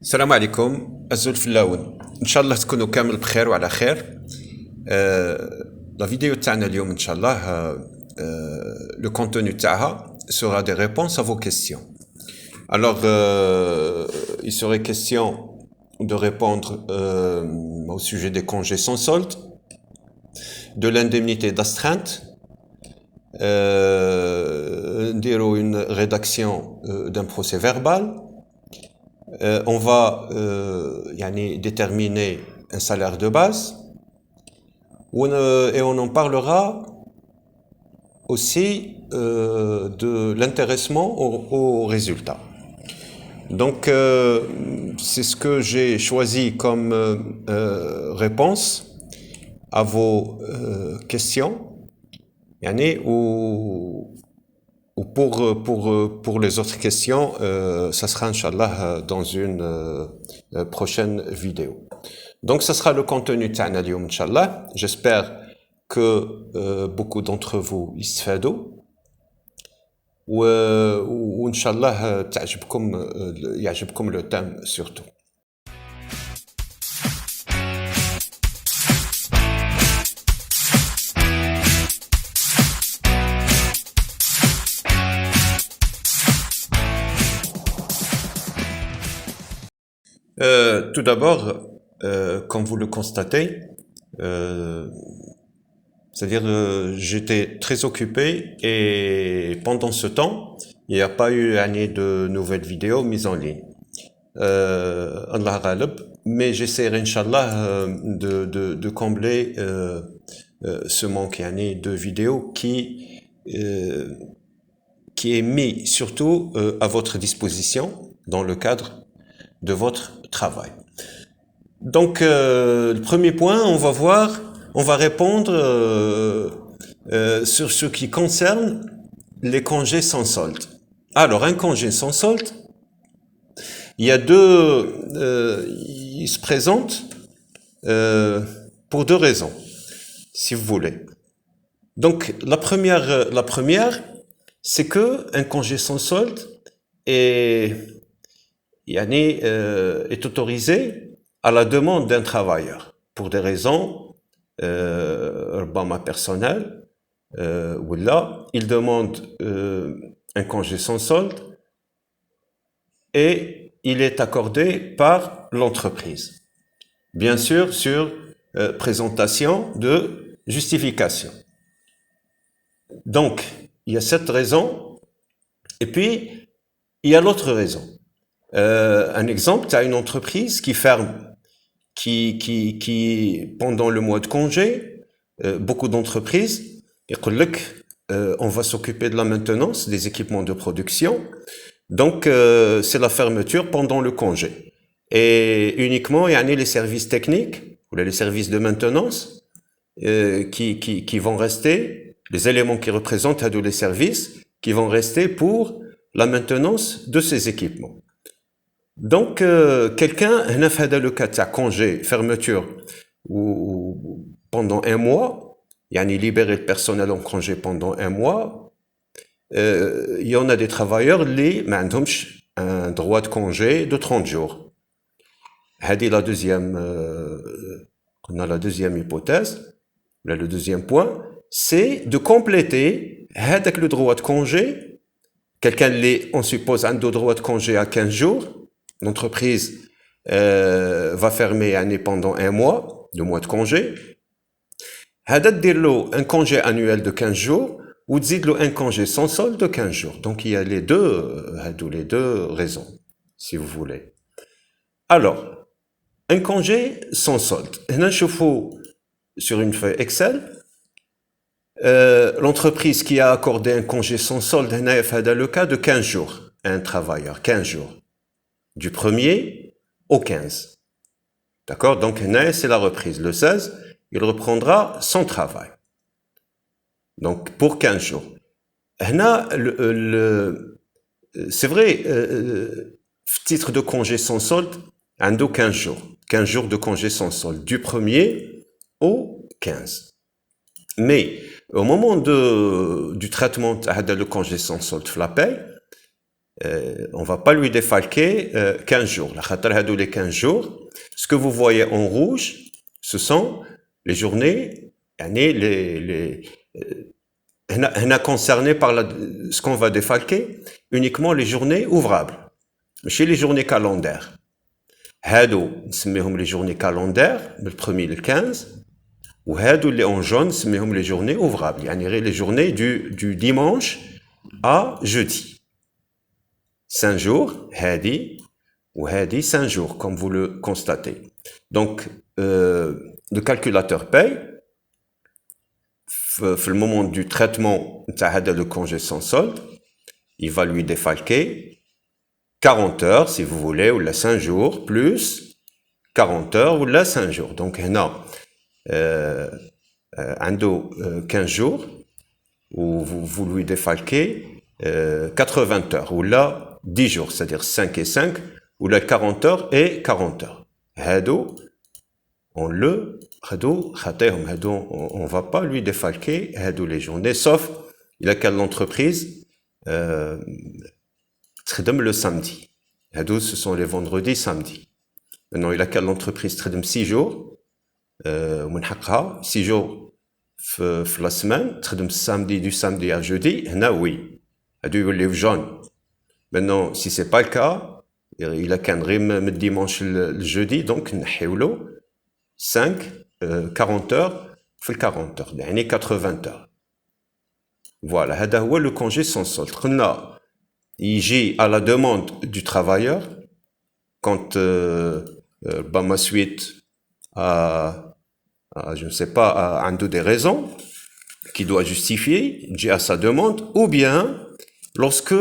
السلام عليكم الزول في اللاون ان شاء الله تكونوا كامل بخير وعلى خير. لا فيديو تاعنا اليوم ان شاء الله لو كونتوني تاعها sera des réponses à vos questions. Alors il serait question de répondre au sujet des congés sans solde, de l'indemnité d'astreinte, نديروا une rédaction d'un procès verbal. On va déterminer un salaire de base et on en parlera aussi de l'intéressement au résultat. Donc c'est ce que j'ai choisi comme réponse à vos questions ou pour les autres questions, ça sera Inch'Allah dans une prochaine vidéo. Donc ça sera le contenu تاعنا اليوم Inch'Allah. J'espère que beaucoup d'entre vous يستفادوا و Inch'Allah يعجبكم le thème surtout. Tout d'abord, comme vous le constatez, c'est-à-dire j'étais très occupé et pendant ce temps, il n'y a pas eu de nouvelles vidéos mises en ligne. Allah ghalib, mais j'essaierai Inch'Allah de combler ce manque de vidéos qui est mis surtout à votre disposition dans le cadre de votre travail. Donc, le premier point, on va répondre sur ce qui concerne les congés sans solde. Alors, un congé sans solde, il se présente pour deux raisons, si vous voulez. Donc, la première, c'est que un congé sans solde est autorisé à la demande d'un travailleur pour des raisons personnelles, ou là il demande un congé sans solde et il est accordé par l'entreprise, bien sûr sur présentation de justification. Donc il y a cette raison et puis il y a l'autre raison. Un exemple, tu as une entreprise qui ferme, qui pendant le mois de congé, beaucoup d'entreprises, on va s'occuper de la maintenance des équipements de production. Donc, c'est la fermeture pendant le congé. Et uniquement, il y a les services techniques, ou les services de maintenance, qui vont rester, les éléments qui représentent les services, qui vont rester pour la maintenance de ces équipements. Donc, quelqu'un, le cas de congé, fermeture, ou pendant un mois, libérer le personnel en congé pendant un mois, il y en a des travailleurs, un droit de congé de 30 jours. On a la deuxième hypothèse, le deuxième point, c'est de compléter le droit de congé. Quelqu'un, on suppose, un droit de congé à 15 jours. L'entreprise va fermer pendant un mois, le mois de congé. Un congé annuel de 15 jours ou un congé sans solde de 15 jours. Donc il y a les deux raisons, si vous voulez. Alors, un congé sans solde. Sur une feuille Excel, l'entreprise qui a accordé un congé sans solde, le cas de 15 jours à un travailleur, 15 jours. Du 1er au 15. D'accord? Donc, c'est la reprise. Le 16, il reprendra son travail. Donc, pour 15 jours. C'est vrai, titre de congé sans solde, 15 jours. 15 jours de congé sans solde. Du 1er au 15. Mais, au moment du traitement de le congé sans solde, la paye, on va pas lui défalquer 15 jours. Les 15 jours, ce que vous voyez en rouge, ce sont les journées, on a concerné par ce qu'on va défalquer, uniquement les journées ouvrables, chez les journées calendaires. هادو نسميهم les journées calendaires, le 1er le 15, ou هادو اللي en jaune نسميهم les journées ouvrables, يعني les journées du dimanche à jeudi. 5 jours, hadi, ou hadi 5 jours, comme vous le constatez. Donc, le calculateur paye, le moment du traitement de congé sans solde, il va lui défalquer 40 heures, si vous voulez, ou 5 jours, plus 40 heures, ou 5 jours. Donc, il y a 15 jours, où vous lui défalquez 80 heures, ou là, 10 jours, c'est-à-dire 5 et 5, ou là, 40 heures et 40 heures. Hado, on va pas lui défalquer les journées, sauf il a quelle entreprise le samedi. Ce sont les vendredis, samedi. Maintenant, il a quelle entreprise 6 jours, 6 jours la semaine, samedi, du samedi à jeudi, oui. Il jaune. Maintenant, si c'est pas le cas, il a qu'un rime dimanche le jeudi, donc 5, 40 heures, 40 heures, 80 heures. Voilà, c'est le congé sans solde. Il gît à la demande du travailleur, quand ma suite je ne sais pas, a des raisons qui doit justifier, il gît à sa demande, ou bien lorsque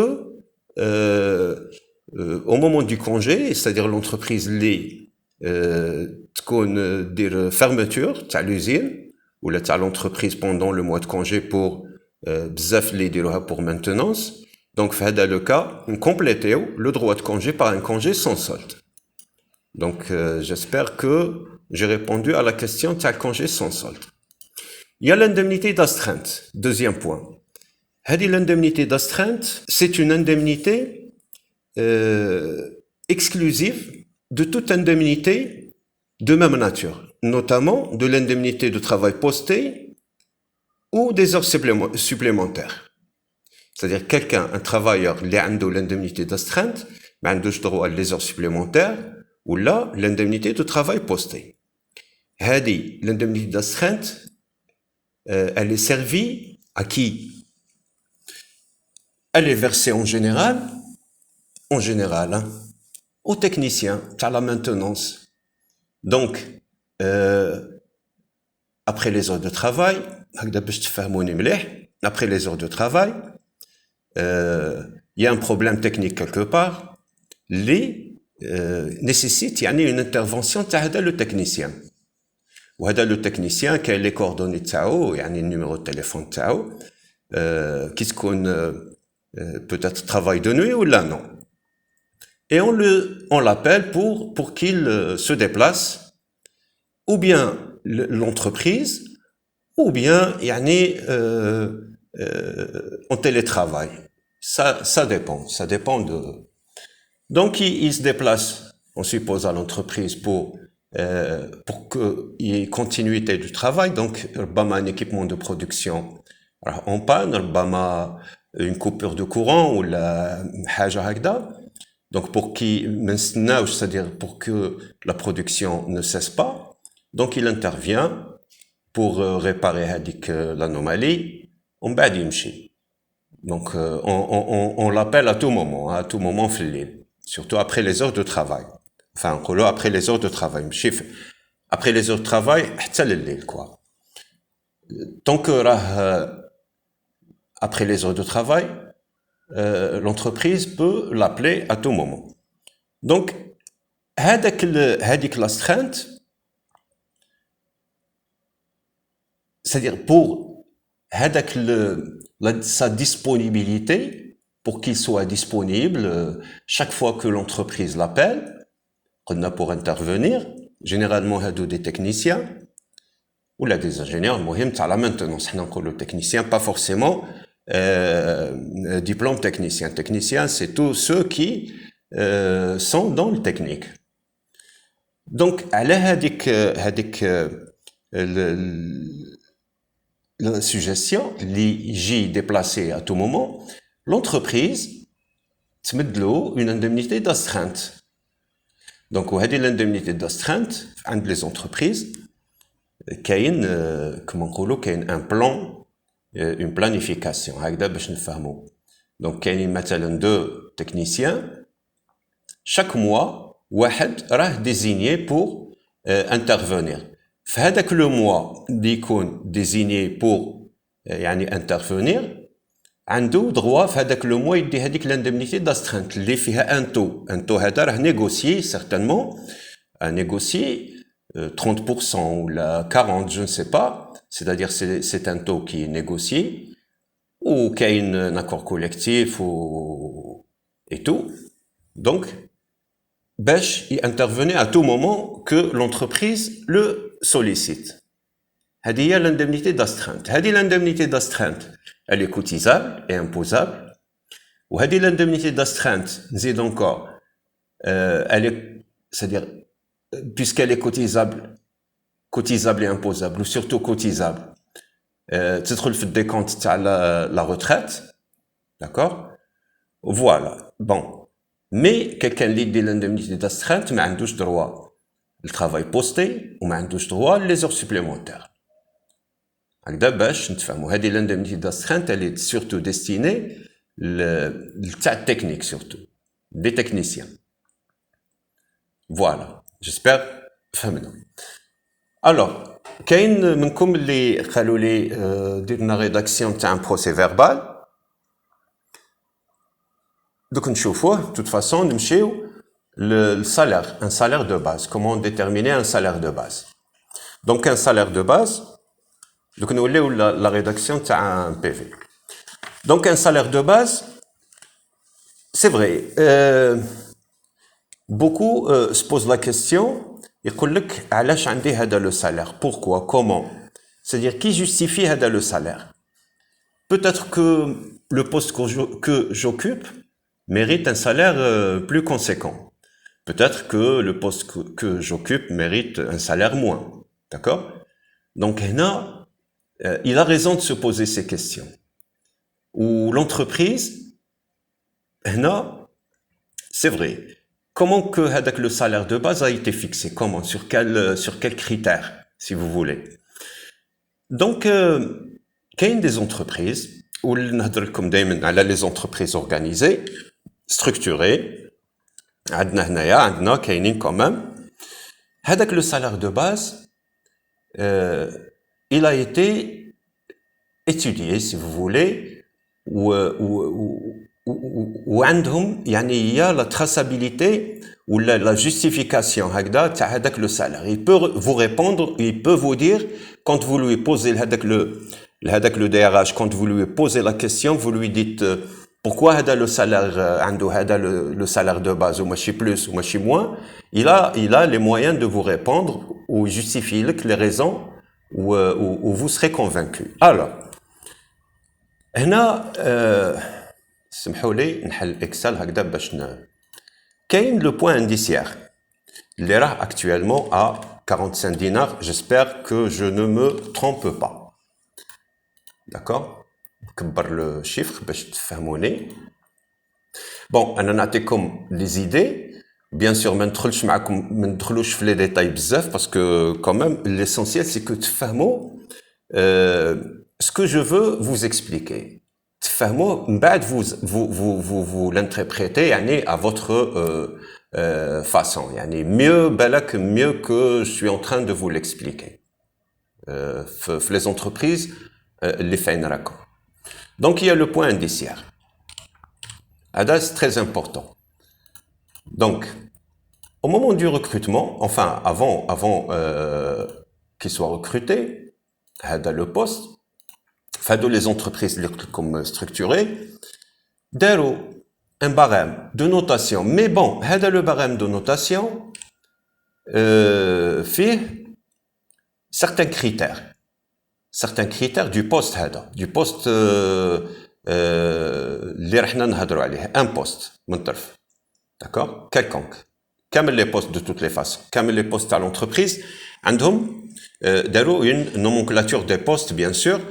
au moment du congé, c'est-à-dire l'entreprise dire fermeture de l'usine ou de l'entreprise pendant le mois de congé pour pour maintenance. Donc, dans le cas, on complète le droit de congé par un congé sans solde. Donc, j'espère que j'ai répondu à la question de congé sans solde. Il y a l'indemnité d'astreinte. Deuxième point. L'indemnité d'astreinte, c'est une indemnité exclusive de toute indemnité de même nature, notamment de l'indemnité de travail posté ou des heures supplémentaires. C'est-à-dire un travailleur, qui a l'indemnité d'astreinte, mais a droit les heures supplémentaires, ou là, l'indemnité de travail posté. L'indemnité d'astreinte, elle est servie à qui? Elle est versée en général, aux techniciens, à la maintenance. Donc, après les heures de travail, après les heures de travail, il y a un problème technique quelque part, nécessite une intervention de le technicien. Le technicien qui a les coordonnées تاعو, le numéro de téléphone تاعو, qui se peut-être travaille de nuit ou là non. Et on l'appelle pour qu'il se déplace, ou bien l'entreprise, ou bien en télétravail. Ça dépend de... Donc il se déplace, on suppose, à l'entreprise pour qu'il y ait continuité du travail, donc un équipement de production. Alors, on panne, une coupure de courant ou la haja hagda. Donc c'est-à-dire pour que la production ne cesse pas, donc il intervient pour réparer l'anomalie. Donc on l'appelle à tout moment surtout après les heures de travail. Enfin, après les heures de travail. Après les heures de travail, quoi. Tant que après les heures de travail, l'entreprise peut l'appeler à tout moment. Donc, l'astreinte, c'est-à-dire pour sa disponibilité, pour qu'il soit disponible chaque fois que l'entreprise l'appelle, pour intervenir, généralement des techniciens ou des ingénieurs, à la maintenance, le technicien, pas forcément diplôme technicien. Technicien, c'est tous ceux qui sont dans le technique. Donc, على هذيك la suggestion اللي يجي déplacé à tout moment, l'entreprise تمد له une indemnité d'astreinte. Donc, وهذه l'indemnité d'astreinte عند les entreprises كاين كما نقولوا كاين un plan, une planification هكذا باش نفهموا. Donc, كاينين مثلا deux techniciens, chaque mois واحد راه désigné pour intervenir. في هذاك le mois اللي يكون désigné pour يعني intervenir, عنده droit في هذاك le mois يدي هذيك l'indemnité d'astreinte اللي فيها un taux هذا راه négocié certainement, négocié 30% ou la 40, je ne sais pas, c'est-à-dire c'est un taux qui est négocié ou qu'il y a un accord collectif ou et tout. Donc باش intervenir à tout moment que l'entreprise le sollicite. هذه هي l'indemnité d'astreinte. هذه l'indemnité d'astreinte, elle est cotisable et imposable. وهذه l'indemnité d'astreinte, نزيد encore, elle est, c'est-à-dire puisqu'elle est cotisable et imposable, ou surtout cotisable, تدخل في الديكونت تاع la retraite, d'accord? Voilà. Bon. Mais quelqu'un qui dit l'indemnité d'astreinte ما عندوش droit le travail posté وما عندوش droit les heures supplémentaires. هكذا باش نتفهموا. هذه l'indemnité d'astreinte, elle est surtout destinée لتاع التكنيك surtout, des techniciens. Voilà. J'espère فهمنا. Alors, كاين منكم اللي قالوا لي درنا rédaction تاع un procès verbal. Donc, de toute façon, le salaire, un salaire de base. Comment déterminer un salaire de base? Donc, un salaire de base, donc nous avons la rédaction de un PV. Donc, un salaire de base, c'est vrai, beaucoup se posent la question, ils disent, علاش عندي هذا le salaire? Pourquoi? Comment? C'est-à-dire, qui justifie هذا le salaire? Peut-être que le poste que j'occupe mérite un salaire plus conséquent. Peut-être que le poste que j'occupe mérite un salaire moins. D'accord? Donc, il a raison de se poser ces questions. Ou l'entreprise, c'est vrai. Comment que le salaire de base a été fixé? Comment? Sur quels critères, si vous voulez? Donc, il y a des entreprises, ou les entreprises organisées, structuré, عندنا كاينين quand même. هذاك le salaire de base, il a été étudié, si vous voulez, وعندهم يعني هي la traçabilité ou la justification هكذا تاع هذاك le salaire. Il peut vous répondre, il peut vous dire quand vous lui posez هذاك le DRH, quand vous lui posez la question, vous lui dites pourquoi le salaire le salaire de base ou ماشي plus ou ماشي moins, il a les moyens de vous répondre ou justifier les raisons où vous serez convaincu. Alors هنا سمحوا لي نحل اكسل هكذا باش كاين le point indiciaire اللي راه actuellement à 45 dinars. J'espère que je ne me trompe pas. D'accord? نكبر le chiffre باش تفهموني. Bon, انا نعطيكم les idées. Bien sûr, ما ندخلوش في les détails بزاف parce que quand même l'essentiel c'est que تفهموا ce que je veux vous expliquer. تفهموا من بعد vous l'interprétez يعني à votre façon. يعني mieux que je suis en train de vous l'expliquer. في les entreprises اللي فين راكم. Donc, il y a le point indiciaire. C'est très important. Donc, au moment du recrutement, enfin, avant qu'il soit recruté, le poste, les entreprises comme structurées, d'arrêt un barème de notation. Mais bon, le barème de notation fait certains critères du poste اللي رحنا نهضروا عليه ان بوست من طرف داكور كالكونك كامل لي بوست دو توت لي فاسون كامل لي بوست تاع لونتربريز عندهم داروا اون نومونكلاتور دي بوست بيان سور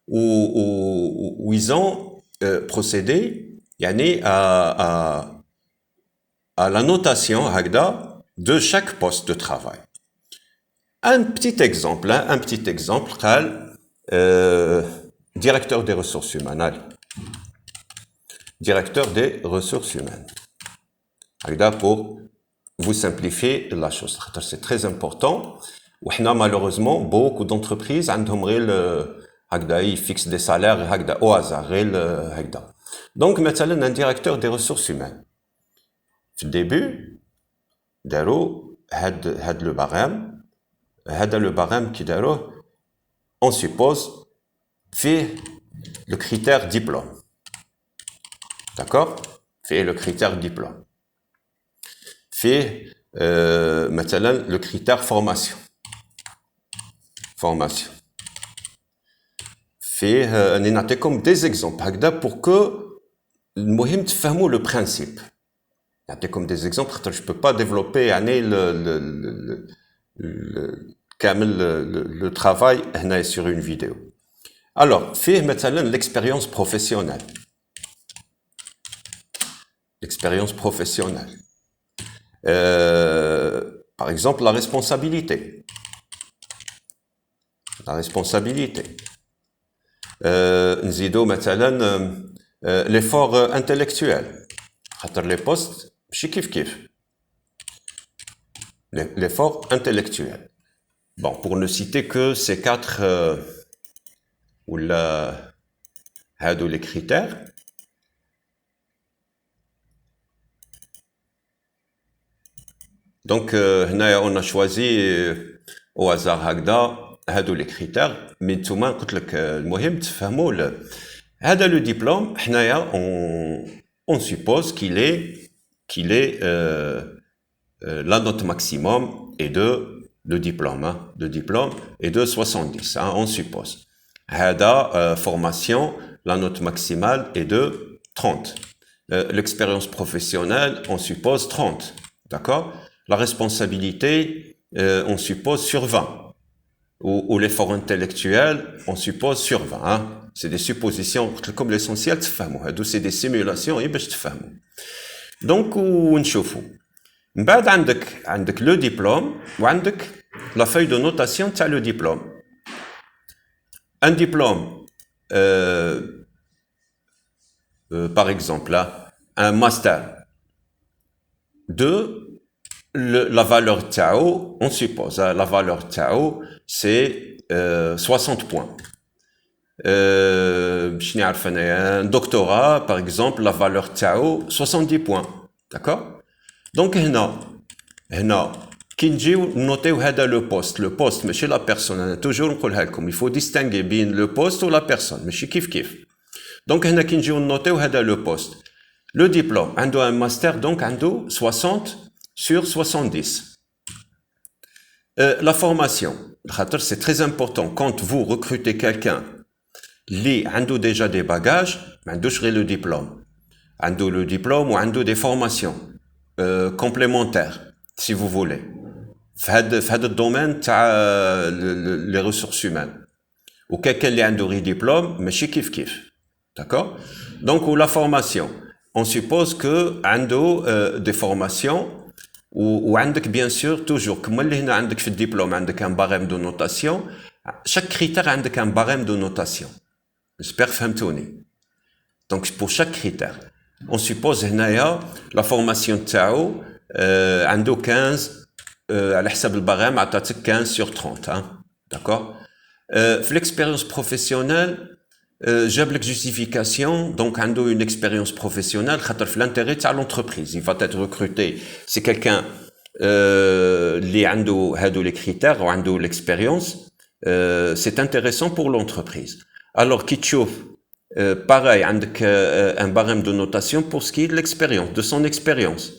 و ils ont procédé يعني à la notation هكذا de chaque poste de travail. Un petit exemple قال directeur des ressources humaines. Allez. Directeur des ressources humaines. Pour vous simplifier la chose. C'est très important. Malheureusement, beaucoup d'entreprises ils fixent des salaires au hasard. Donc, maintenant, un directeur des ressources humaines. Au début, le barème qui on suppose fait le critère diplôme. D'accord? Fait le critère diplôme. Fait maintenant le critère formation. Formation. Fait comme des exemples pour que المهم تفهموا le principe. Comme des exemples, je ne peux pas développer le travail sur une vidéo. Alors, fait maintenant l'expérience professionnelle. L'expérience professionnelle. Par exemple, la responsabilité. La responsabilité. نزيدو مثلا l'effort intellectuel. Les postes, chez kiff. L'effort intellectuel. Bon, pour ne citer que ces quatre ou les critères. Donc, on a choisi au hasard les critères, mais tout le monde le diplôme, on suppose qu'il est la note maximum est le diplôme est de 70, on suppose. Formation, la note maximale est de 30. L'expérience professionnelle, on suppose 30, d'accord? La responsabilité, on suppose sur 20. Ou l'effort intellectuel, on suppose sur 20. Hein? C'est des suppositions, comme l'essentiel, c'est des simulations, donc, on chauffe. بعد عندك le diplôme وعندك la feuille de notation تاع le diplôme. Un diplôme, par exemple, là, un master 2, la valeur tao, on suppose, la valeur tao, c'est 60 points. Un doctorat, par exemple, la valeur tao, 70 points. D'accord? Donc, qui notez le poste, mais chez la personne, toujours il faut distinguer bien le poste ou la personne, mais chez kiff. Donc, qui notez le poste. Le diplôme, on a un master, donc on a 60 sur 70. La formation, c'est très important. Quand vous recrutez quelqu'un qui a déjà des bagages, on a le diplôme. On a le diplôme ou on a des formations complémentaires, si vous voulez. Dans le domaine des ressources humaines. Ou quelqu'un qui a un diplôme, mais chez kiff. D'accord? Donc, la formation, on suppose que on a des formations ou bien sûr toujours comme اللي هنا عندك في الدبلوم عندك un barème de notation chaque critère عندك un barème de notation j'espère فهمتوني donc pour chaque critère on suppose هنايا la formation تاعو عنده 15 على حسب البارام عطاتك 15 sur 30 hein d'accord في l'expérience professionnelle جاب لك justification donc عنده une expérience professionnelle خاطر في l'intérêt تاع l'entreprise il va être recruté c'est quelqu'un اللي عنده هادو les critères وعنده l'expérience c'est intéressant pour l'entreprise alors كي تشوف pareil عندك un barème de notation pour ce qui est de l'expérience de son expérience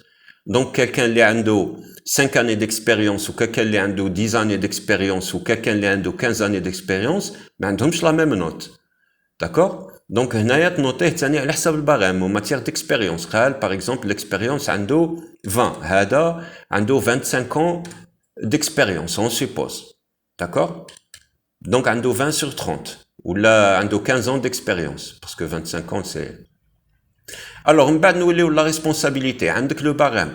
donc quelqu'un اللي عنده 5 années d'expérience ou quelqu'un اللي عنده 10 années d'expérience ou quelqu'un اللي عنده 15 années d'expérience ما عندهمش la même note. D'accord? دونك هنايا تنوطيه ثاني على حسب البارام وماتيغ ديكسبيريونس. قال باغ اكزومبل ليكسبيريونس عنده 20، هذا عنده 25 ans d'expérience on suppose. D'accord. Donc عنده 20 sur 30 ولا عنده 15 ans d'expérience parce que 25 ans c'est. Alors من بعد نوليو la responsabilité. عندك le barème.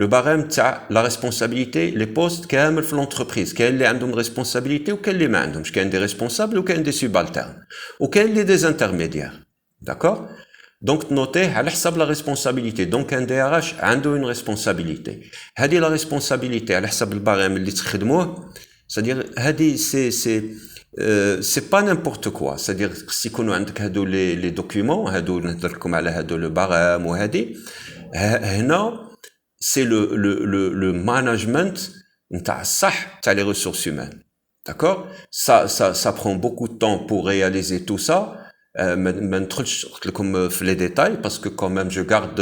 Le barème تاع la responsabilité les postes كامل في l'entreprise. كاين اللي عندهم responsabilité وكاين اللي ما عندهمش. كاين des responsables وكاين des subalternes وكاين اللي des intermédiaires. D'accord. Donc نوتيه على حسب la responsabilité. Donc un DRH عنده une responsabilité. هذه la responsabilité على حسب البارام اللي تخدموه. C'est-à-dire هذه c'est pas n'importe quoi. C'est-à-dire si يكونوا عندك هادو les documents هادو نهضر لكم على هادو le barème وهذه هنا c'est le management نتاع الصح تاع les ressources humaines. D'accord. Ça prend beaucoup de temps pour réaliser tout ça. ما ندخلش لكم في les détails parce que quand même je garde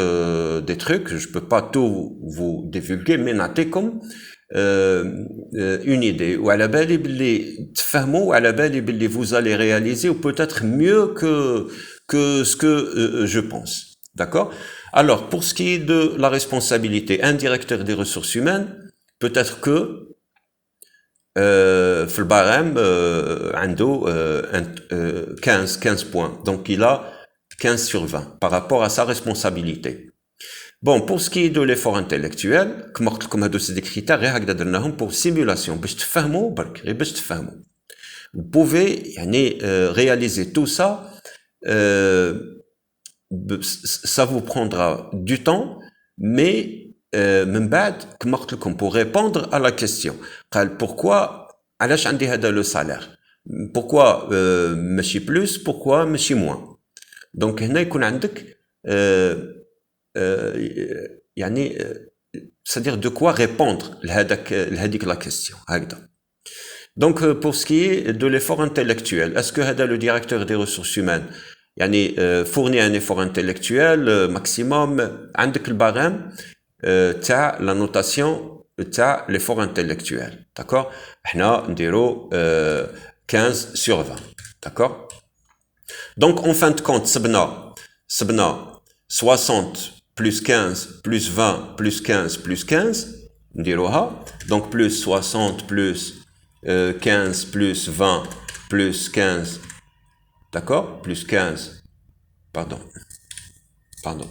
des trucs, je peux pas tout vous divulguer mais نعطيكم une idée وعلى بالي باللي تفهموا وعلى بالي باللي vous allez réaliser ou peut-être mieux que ce que je pense. D'accord. Alors pour ce qui est de la responsabilité, un directeur des ressources humaines peut-être que في البارام عنده 15 points, donc il a 15 sur 20 par rapport à sa responsabilité. Bon, pour ce qui est de l'effort intellectuel, كما قلت لكم هادو سي دي كريتير غير هكذا درناهم pour simulation باش تفهموا برك غير باش تفهموا. Vous pouvez يعني réaliser tout ça, ça vous prendra du temps, mais من بعد كما قلت لكم pour répondre à la question. قال pourquoi علاش عندي هذا le salaire, pourquoi ماشي plus, pourquoi ماشي moins. donc هنا يكون عندك يعني c'est-à-dire de quoi répondre لهذيك la question هكذا. donc pour ce qui est de l'effort intellectuel, est-ce que هذا le directeur des ressources humaines يعني fournit un effort intellectuel maximum. عندك البارام تاع la notation تاع l'effort intellectuel. D'accord. احنا نديرو 15 sur 20. D'accord. donc en fin de compte سبنا 60 plus 15 plus 20 plus 15 plus 15 نديروها. donc plus 60 plus 15 plus 20 plus 15. D'accord. plus 15 pardon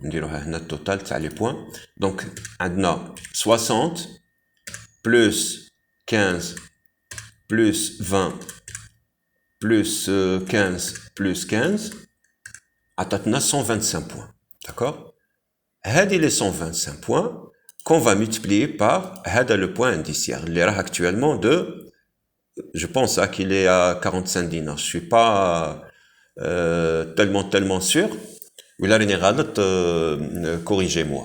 نديروها هنا التوتال تاع لي بوين. دونك عندنا 60 plus 15 plus 20 plus 15 plus 15 عطاتنا 125 points. D'accord. هذه les 125 points qu'on va multiplier par هذا le point indiciaire اللي راه actuellement de, je pense qu'il est à 45 dinars. Je suis pas tellement sûr. ولا راني غلط corrigez-moi.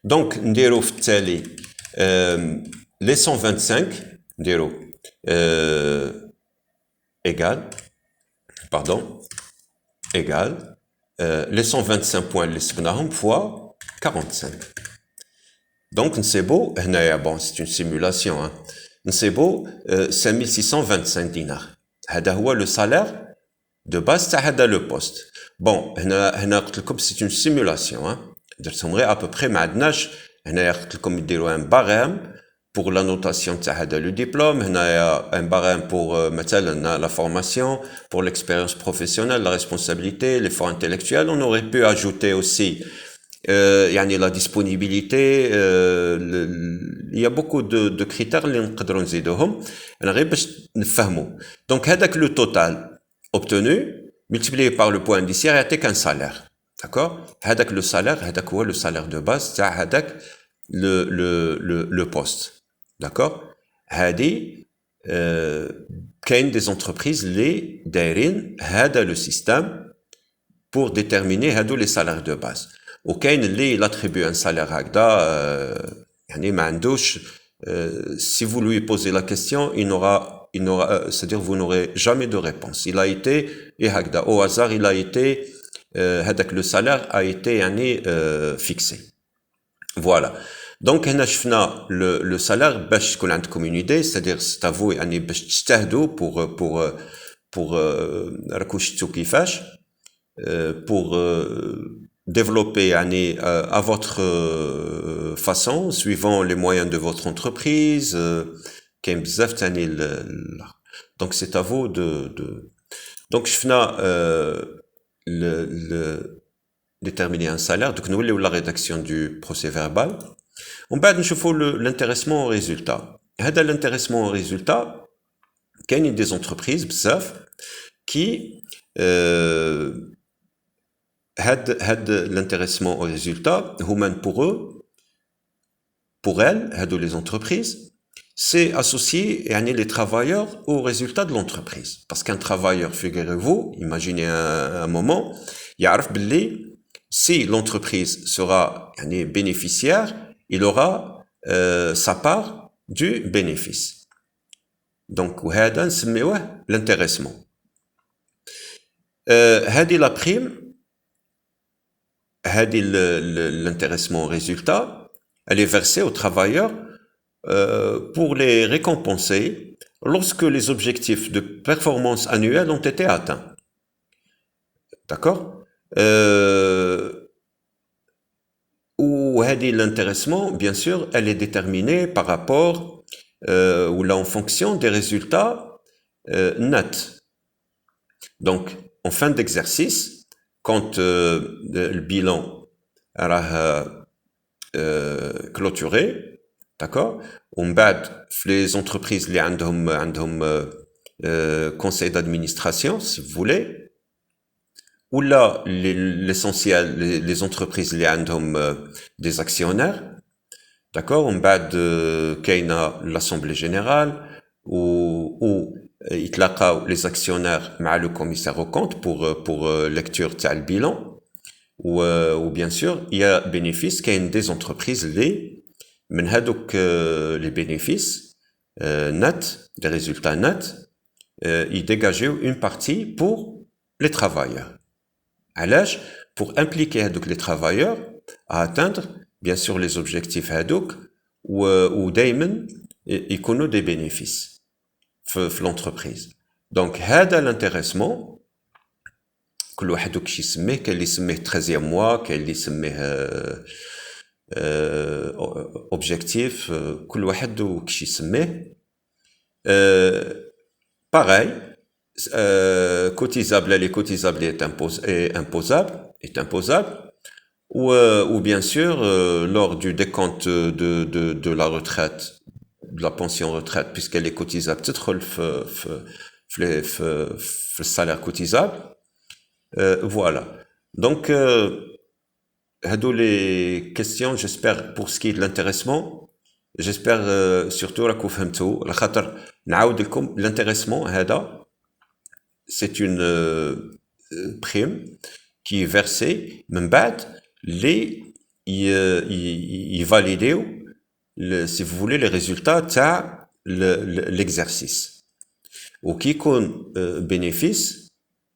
donc نديرو في التالي les 125 نديرو égal les 125 points اللي سبناهم fois 45. donc نسيبو هنايا bon c'est une simulation hein. نسيبو 5625 dinars. هذا هو le salaire de base تاع هذا le poste. bon هنا قلت لكم c'est une simulation hein. درتهم غير à peu près ما عندناش هنايا قلت لكم يديروا un barème pour la notation تاع هذا le diplôme. هنايا un barème pour مثلا la formation, pour l'expérience professionnelle, la responsabilité, l'effort intellectuel. on aurait pu ajouter aussi يعني la disponibilité. il y a beaucoup de critères اللي نقدروا نزيدوهم انا غير باش نفهموا. donc هذاك le total obtenu multiplié par le point indiciaire يعطيك un salaire. d'accord. هذاك le salaire هذاك هو le salaire de base تاع هذاك le poste. d'accord. هذه كاين des entreprises اللي دايرين هذا le système pour déterminer هادو les salaires de base. وكاين اللي l'attribue un salaire هكذا يعني ما عندوش. si vous lui posez la question il n'aura c'est-à-dire vous n'aurez jamais de réponse. il a été هكذا au hasard il a été هذاك le salaire a été يعني fixé. voilà. donc هنا شفنا le salaire باش تكون عندكم une idée, c'est-à-dire c'est à vous يعني باش تجتهدوا pour pour pour développer à votre façon, suivant les moyens de votre entreprise. Donc c'est à vous de... Donc je déterminer un salaire, donc nous ou la rédaction du procès verbal. On va نشوفوا l'intéressement au résultat. هذا l'intéressement au résultat, كاين des entreprises بزاف qui had l'intéressement au résultat, pour eux, pour elles, les entreprises, c'est associer les travailleurs au résultat de l'entreprise. Parce qu'un travailleur, figurez-vous, imaginez un moment, يعرف باللي si l'entreprise sera bénéficiaire, il aura sa part du bénéfice. Donc, وهذا نسميوه l'intéressement. هذه la prime, l'intéressement au résultat, elle est versée aux travailleurs pour les récompenser lorsque les objectifs de performance annuelle ont été atteints. D'accord? Ou l'intéressement, bien sûr, elle est déterminée par rapport ou là en fonction des résultats nets. Donc, en fin d'exercice, quand le bilan sera clôturé, d'accord, on bat les entreprises qui ont conseil d'administration, si vous voulez, ou là l'essentiel, les entreprises qui ont des actionnaires, d'accord, on bat l'assemblée générale ou يتلاقاو les actionnaires مع le commissaire aux comptes pour lecture تاع bilan ou bien sûr il y a bénéfices كاين des entreprises اللي من هذوك les bénéfices nets, des résultats nets, ils dégagent une partie pour les travailleurs. علاش? Pour impliquer les travailleurs à atteindre bien sûr les objectifs هذوك ou دايما يكونوا des bénéfices في l'entreprise. Donc هذا l'intéressement كل واحد وكش يسميه، كاين اللي يسميه 13e mois، كاين اللي يسميه objectif، كل واحد وكش يسميه. Pareil, cotisable, elle est cotisable et est imposable, ou bien sûr lors du décompte de la retraite, de la pension retraite, puisqu'elle est cotisable, تدخل في salaire cotisable. Voilà. Donc هادو les questions, j'espère, pour ce qui est de l'intéressement. J'espère surtout راكو فهمتوا، على خاطر نعاود لكم l'intéressement هذا c'est une prime qui est versée من بعد les يفاليديو si vous voulez les résultats تاع l'exercice. وكي يكون bénéfice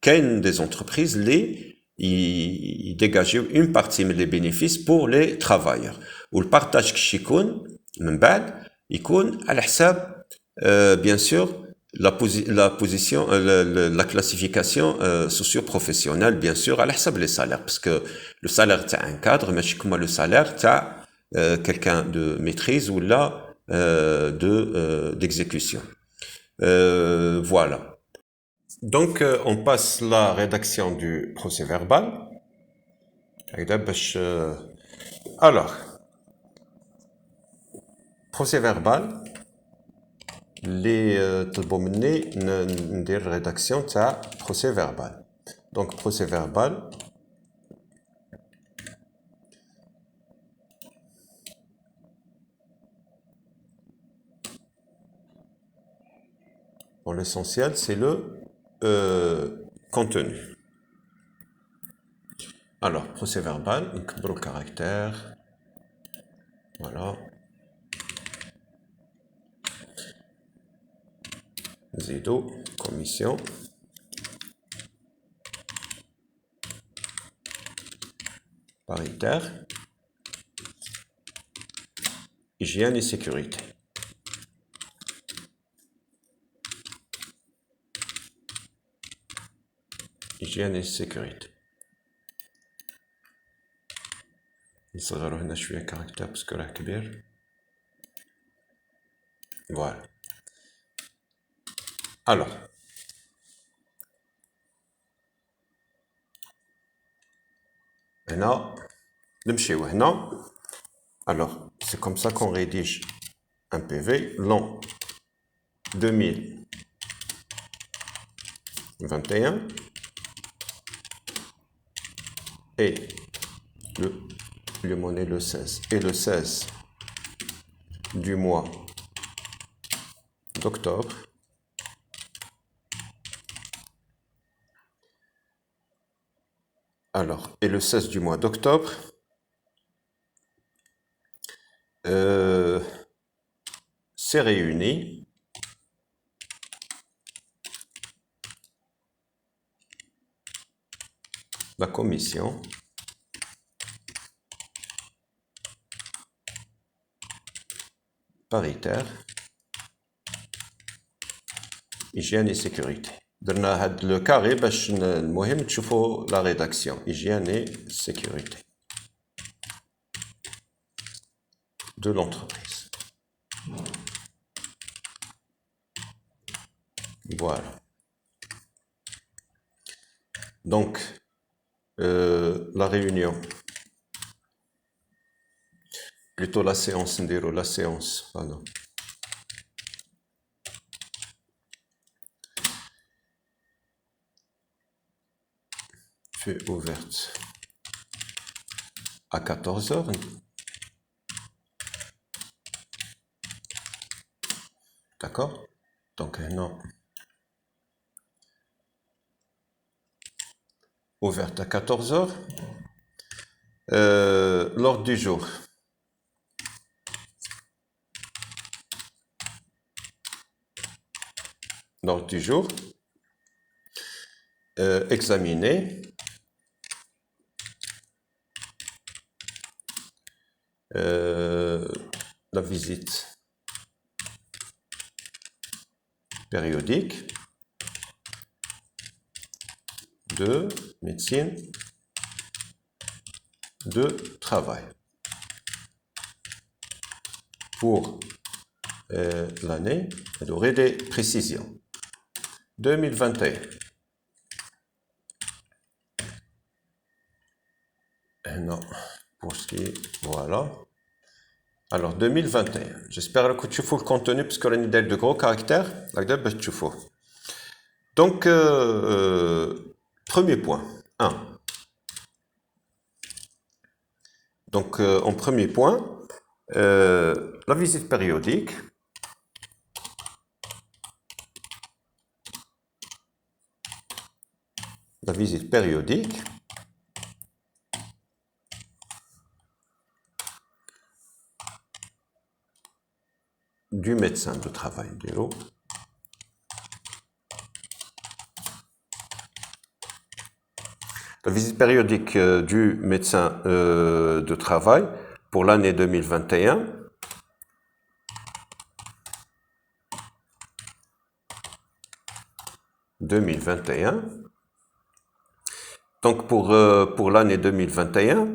كاين des entreprises اللي يديجاجيو une partie من les bénéfices pour les travailleurs. والبارطاج كيش يكون من بعد يكون على حساب bien sûr la position la classification socio-professionnelle, bien sûr على حساب les salaires, parce que le salaire تاع un cadre ماشي كما le salaire تاع quelqu'un de maîtrise ou là d'exécution. Voilà. Donc on passe la rédaction du procès verbal. Alors, procès verbal, les طلبوا مني ندير rédaction تاع procès verbal. Donc procès verbal, bon, l'essentiel c'est le contenu. Alors, procès verbal, le caractère, voilà. Zido, commission. Paritaire. Hygiène et sécurité. hygiène et sécurité. نصغروا هنا شوية caractère parce que راه كبير. Voilà. Alors, هنا نمشيو هنا. Alors, c'est comme ça qu'on rédige un PV l'an 2021 et le monnaie le 16 et le 16 du mois d'octobre. Alors, et le 16 du mois d'octobre, s'est réuni la commission paritaire hygiène et sécurité. درنا هاد لو كاري باش المهم تشوفوا لا ريداكسيون hygiène et sécurité de l'entreprise. Voilà. Donc, la réunion, plutôt la séance, la séance, pardon. Fut ouverte à 14 heures. D'accord? Donc, non. Ouverte à 14 heures. L'ordre du jour. L'ordre du jour. Examiner. La visite périodique de médecine de travail pour l'année, elle aurait des précisions. 2021. Non, pour ce qui est, voilà. Alors, 2021. J'espère que tu fous le contenu parce qu'on a une idée de gros caractères. Donc, premier point. 1. Donc, en premier point, la visite périodique. La visite périodique du médecin de travail de l'eau. La visite périodique du médecin de travail pour l'année 2021. Donc pour l'année 2021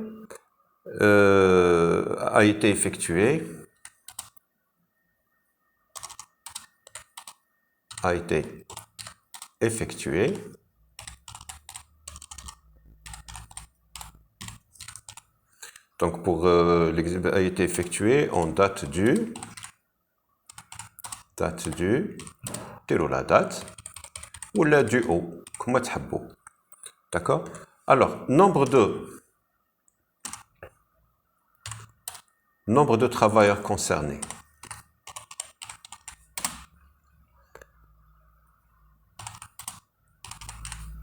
a été effectuée donc pour a été effectué en date du ديروا la date ou la du haut comme تحبوا. D'accord? Alors nombre de travailleurs concernés.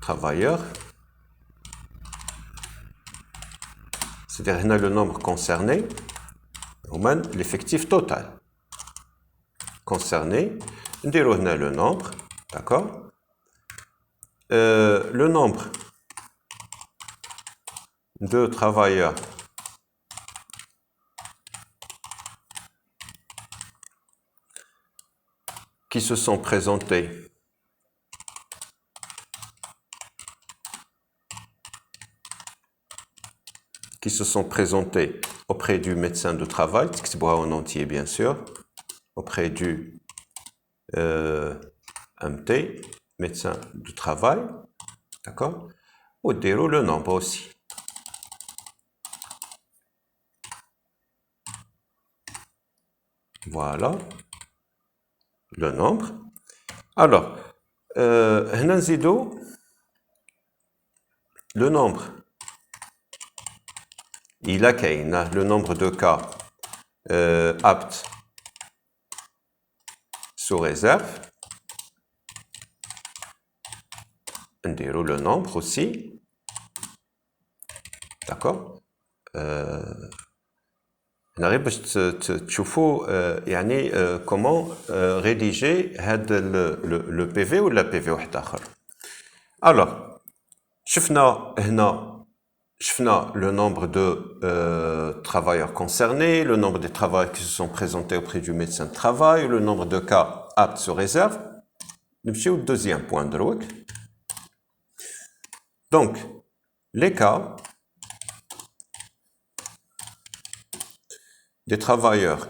Travailleurs, c'est-à-dire le nombre concerné, l'effectif total. Concerné, le nombre, d'accord? Le nombre de travailleurs qui se sont présentés qui se sont présentés auprès du médecin de travail, en entier bien sûr, auprès du MT, médecin de travail, d'accord? Ou dire le nombre aussi. Voilà, le nombre. Alors, le nombre. Il a le nombre de cas aptes sous réserve. Le nombre aussi. D'accord. نغير باش تشوفوا يعني comment rédiger هذا le PV ولا PV واحد آخر. Alors, شفنا le nombre de travailleurs concernés, le nombre de travailleurs qui se sont présentés auprès du médecin de travail, le nombre de cas aptes sur réserve. نمشيو au deuxième point دروك. Donc, les cas des travailleurs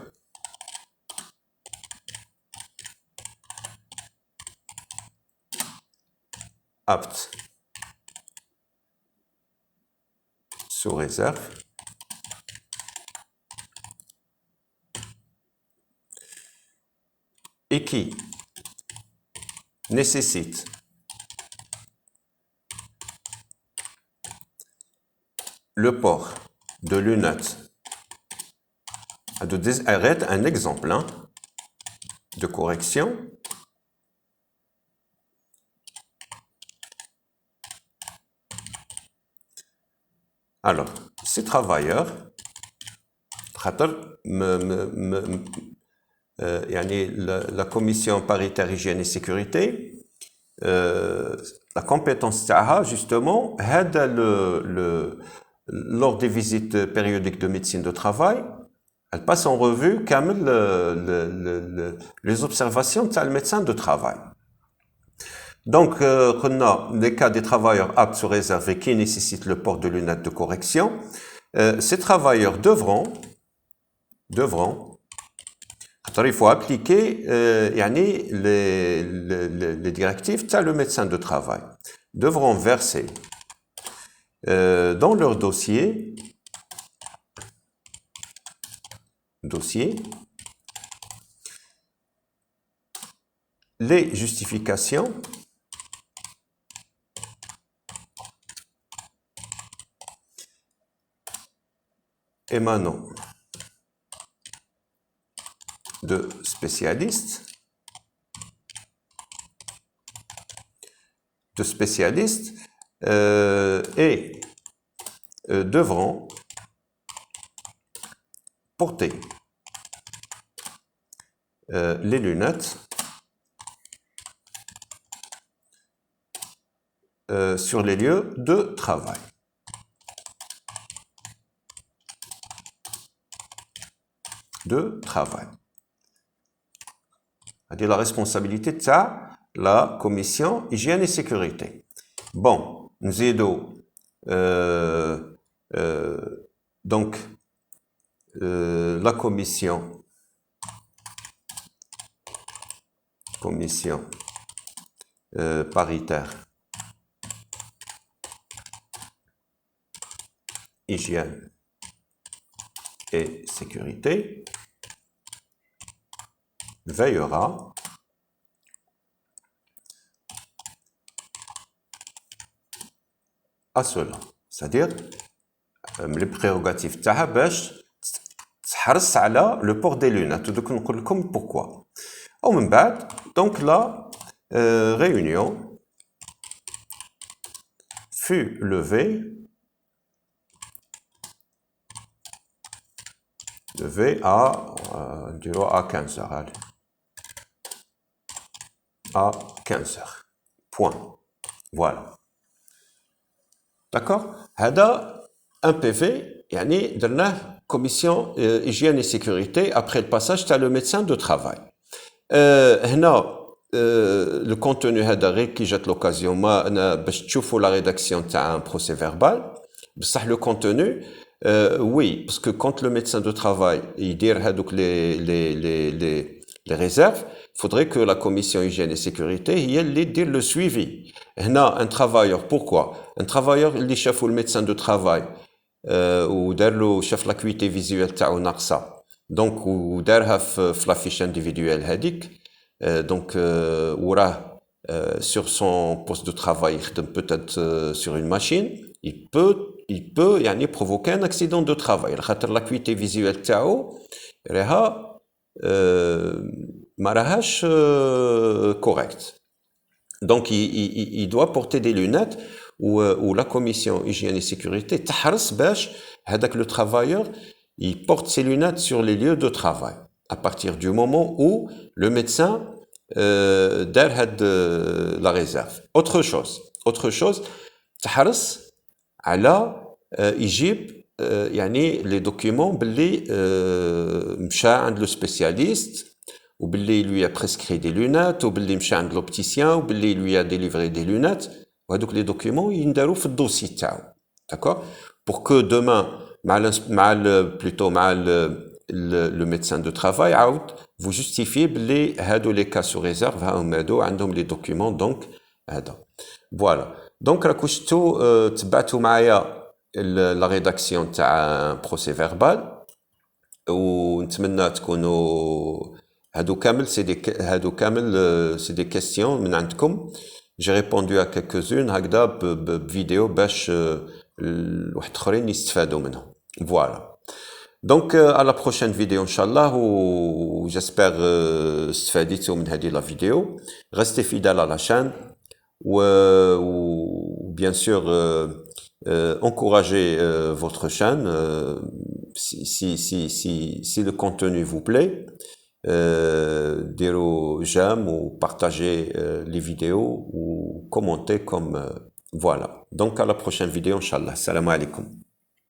aptes sous réserve et qui nécessitent le port de lunettes. Arrête un exemple de correction. Alors, ces travailleurs, la commission paritaire hygiène et sécurité, la compétence justement, lors des visites périodiques de médecine de travail, elle passe en revue les observations de le médecin de travail. Donc, on a les cas des travailleurs aptes sous réserve qui nécessitent le port de lunettes de correction. Ces travailleurs devront, il faut appliquer les directives de le médecin de travail, devront verser dans leur dossier les justifications émanant de spécialistes et devront porter les lunettes sur les lieux de travail. C'est-à-dire la responsabilité de ça, la commission hygiène et sécurité. Bon, nous aidons donc la commission paritaire hygiène et sécurité veillera à cela. C'est-à-dire, les prérogatives تاعها باش تحرص على le port des lunettes. Donc, نقول لكم pourquoi. Au من بعد, donc la réunion fut levée à 15 heures. Allez. À 15 heures. Point. Voilà. D'accord? هذا un PV يعني درناه commission hygiène et sécurité après le passage à le médecin de travail. هنا le contenu هذا غير كي جات l'occasion ما أنا باش تشوفوا la rédaction تاع un procès verbal بصح le contenu Oui, parce que quand le médecin de travail il dit donc les réserves, il faudrait que la commission hygiène et sécurité elle dit le suivi. Là, un travailleur, pourquoi? Un travailleur, il chef ou le médecin de travail, ou darlo chef l'acuité visuelle تاعو ناقصة. Donc ودارها في la fiche individuelle هذيك. Donc وراه sur son poste de travail يخدم peut-être sur une machine, il peut يعني provoquer un accident de travail. خاطر l'acuité visuelle تاعو راها ما راهاش correct. Donc il doit porter des lunettes où la commission hygiène et sécurité تحرص باش هذاك le travailleur il porte ses lunettes sur les lieux de travail à partir du moment où le médecin دار هاد la réserve. Autre chose تحرص على يجيب يعني les documents باللي مشى عند le spécialiste وباللي lui a prescrit des lunettes وباللي مشى عند l'opticien وباللي lui a délivré des lunettes وهذوك les documents ينداروا في الدوسي تاعو. D'accord? Pour que demain plutôt le médecin de travail عاود vous justifiez بلي هادو les cas sous réserve هاهم هادو عندهم les documents donc هذا. Voilà. Donc راكو شفتوا تبعتوا معايا la rédaction تاع procès verbal ونتمنى تكونوا هادو كامل سي دي كيستيون من عندكم. J'ai répondu à quelques-unes هكذا بفيديو باش واحد اخرين يستفادوا منهم. Voilà. Donc à la prochaine vidéo inchallah ou j'espère استفاديتوا من هذه la vidéo. Restez fidèles à la chaîne ou bien sûr encouragez votre chaîne si le contenu vous plaît. Dire j'aime ou partager les vidéos ou commenter comme voilà. Donc à la prochaine vidéo inchallah. Salam alaikum.